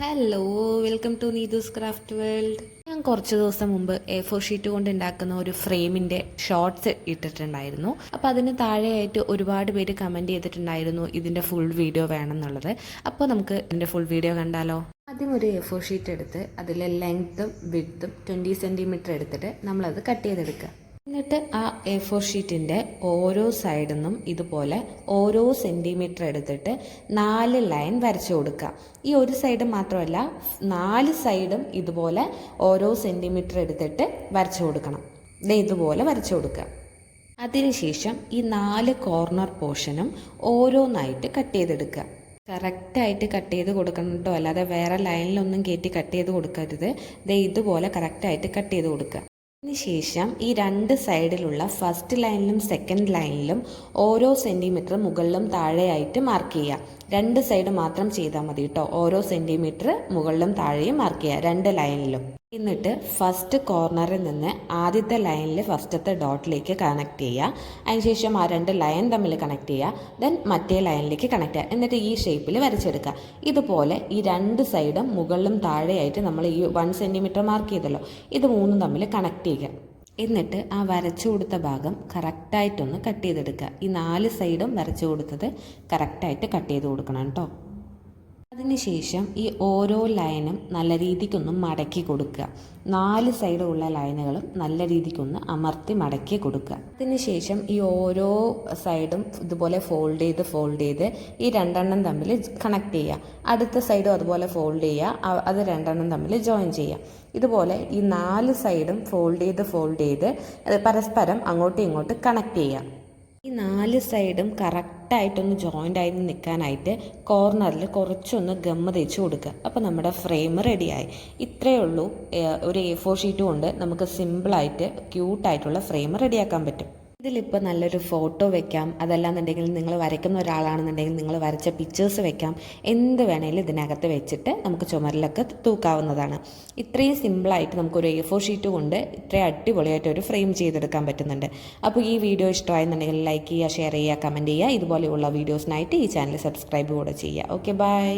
Hello, welcome to Neethu's craft world. ഞാൻ കുറച്ച് ദിവസം മുമ്പ് A4 ഷീറ്റ് കൊണ്ട് ഉണ്ടാക്കുന്ന ഒരു ഫ്രെയിമിൻ്റെ ഷോർട്സ് ഇട്ടിട്ടുണ്ടായിരുന്നു. അപ്പോൾ അതിന് താഴെയായിട്ട് ഒരുപാട് പേര് കമൻറ്റ് ചെയ്തിട്ടുണ്ടായിരുന്നു ഇതിൻ്റെ ഫുൾ വീഡിയോ വേണമെന്നുള്ളത്. അപ്പോൾ നമുക്ക് ഇതിൻ്റെ ഫുൾ വീഡിയോ കണ്ടാലോ. ആദ്യം ഒരു A4 ഷീറ്റ് എടുത്ത് അതിലെ ലെങ്ത്തും വിഡ്ത്തും 20 സെൻറ്റിമീറ്റർ എടുത്തിട്ട് നമ്മളത് കട്ട് ചെയ്തെടുക്കുക. എന്നിട്ട് ആ A4 ഷീറ്റിൻ്റെ ഓരോ സൈഡിൽ നിന്നും ഇതുപോലെ ഓരോ സെൻറ്റിമീറ്റർ എടുത്തിട്ട് 4 ലൈൻ വരച്ചു കൊടുക്കുക. ഈ ഒരു സൈഡ് മാത്രമല്ല 4 സൈഡും ഇതുപോലെ ഓരോ സെൻറ്റിമീറ്റർ എടുത്തിട്ട് വരച്ചു കൊടുക്കണം. ഇതുപോലെ വരച്ചു കൊടുക്കുക. അതിനുശേഷം ഈ 4 കോർണർ പോർഷനും ഓരോന്നായിട്ട് കട്ട് ചെയ്തെടുക്കുക. കറക്റ്റായിട്ട് കട്ട് ചെയ്ത് കൊടുക്കണം കേട്ടോ, അല്ലാതെ വേറെ ലൈനിലൊന്നും കയറ്റി കട്ട് ചെയ്ത് കൊടുക്കരുത്. ഇതുപോലെ കറക്റ്റായിട്ട് കട്ട് ചെയ്ത് കൊടുക്കുക. അതിനുശേഷം ഈ 2 സൈഡിലുള്ള ഫസ്റ്റ് ലൈനിലും സെക്കൻഡ് ലൈനിലും ഓരോ സെൻറ്റിമീറ്റർ മുകളിലും താഴെയായിട്ട് മാർക്ക് ചെയ്യുക. 2 സൈഡ് മാത്രം ചെയ്താൽ മതി കേട്ടോ. ഓരോ സെൻറ്റിമീറ്റർ മുകളിലും താഴെയും മാർക്ക് ചെയ്യുക 2 ലൈനിലും. എന്നിട്ട് ഫസ്റ്റ് കോർണറിൽ നിന്ന് ആദ്യത്തെ ലൈനിൽ ഫസ്റ്റത്തെ ഡോട്ടിലേക്ക് കണക്ട് ചെയ്യുക. അതിനുശേഷം ആ 2 ലൈൻ തമ്മിൽ കണക്ട് ചെയ്യുക. ദെൻ മറ്റേ ലൈനിലേക്ക് കണക്ട് ചെയ്യുക. എന്നിട്ട് ഈ ഷേപ്പിൽ വരച്ചെടുക്കുക. ഇതുപോലെ ഈ 2 സൈഡും മുകളിലും താഴെയായിട്ട് നമ്മൾ ഈ 1 സെൻറ്റിമീറ്റർ മാർക്ക് ചെയ്തല്ലോ, ഇത് 3 തമ്മിൽ കണക്ട് ചെയ്യുക. എന്നിട്ട് ആ വരച്ചു കൊടുത്ത ഭാഗം കറക്റ്റായിട്ടൊന്ന് കട്ട് ചെയ്തെടുക്കുക. ഈ 4 സൈഡും വരച്ചു കൊടുത്തത് കറക്റ്റായിട്ട് കട്ട് ചെയ്ത് കൊടുക്കണം കേട്ടോ. അതിനുശേഷം ഈ ഓരോ ലൈനും നല്ല രീതിക്കൊന്ന് മടക്കി കൊടുക്കുക. 4 സൈഡുള്ള ലൈനുകളും നല്ല രീതിക്കൊന്ന് അമർത്തി മടക്കി കൊടുക്കുക. അതിനുശേഷം ഈ ഓരോ സൈഡും ഇതുപോലെ ഫോൾഡ് ചെയ്ത് ഈ 2 തമ്മിൽ കണക്ട് ചെയ്യുക. അടുത്ത സൈഡും അതുപോലെ ഫോൾഡ് ചെയ്യുക. അത് 2 തമ്മിൽ ജോയിൻ ചെയ്യുക. ഇതുപോലെ ഈ 4 സൈഡും ഫോൾഡ് ചെയ്ത് പരസ്പരം അങ്ങോട്ടും ഇങ്ങോട്ടും കണക്ട് ചെയ്യുക. ഈ 4 സൈഡും കറക്റ്റായിട്ടൊന്ന് ജോയിൻ്റ് ആയി നിൽക്കാനായിട്ട് കോർണറിൽ കുറച്ചൊന്ന് ഗമ്മ തേച്ച് കൊടുക്കുക. അപ്പോൾ നമ്മുടെ ഫ്രെയിം റെഡിയായി. ഇത്രയേ ഉള്ളൂ. ഒരു A4 ഷീറ്റ് കൊണ്ട് നമുക്ക് സിമ്പിളായിട്ട് ക്യൂട്ടായിട്ടുള്ള ഫ്രെയിം റെഡിയാക്കാൻ പറ്റും. ഇതിലിപ്പോൾ നല്ലൊരു ഫോട്ടോ വെക്കാം, അതല്ലാന്നുണ്ടെങ്കിൽ നിങ്ങൾ വരയ്ക്കുന്ന ഒരാളാണെന്നുണ്ടെങ്കിൽ നിങ്ങൾ വരച്ച പിക്ചേഴ്സ് വെക്കാം. എന്ത് വേണേലും ഇതിനകത്ത് വെച്ചിട്ട് നമുക്ക് ചുമരിലൊക്കെ തൂക്കാവുന്നതാണ്. ഇത്രയും സിമ്പിളായിട്ട് നമുക്കൊരു A4 ഷീറ്റ് കൊണ്ട് ഇത്രയും അടിപൊളിയായിട്ട് ഒരു ഫ്രെയിം ചെയ്തെടുക്കാൻ പറ്റുന്നുണ്ട്. അപ്പോൾ ഈ വീഡിയോ ഇഷ്ടമായെന്നുണ്ടെങ്കിൽ ലൈക്ക് ചെയ്യുക, ഷെയർ ചെയ്യുക, കമൻറ്റ് ചെയ്യുക. ഇതുപോലെയുള്ള വീഡിയോസിനായിട്ട് ഈ ചാനൽ സബ്സ്ക്രൈബ് കൂടെ ചെയ്യുക. Okay, by.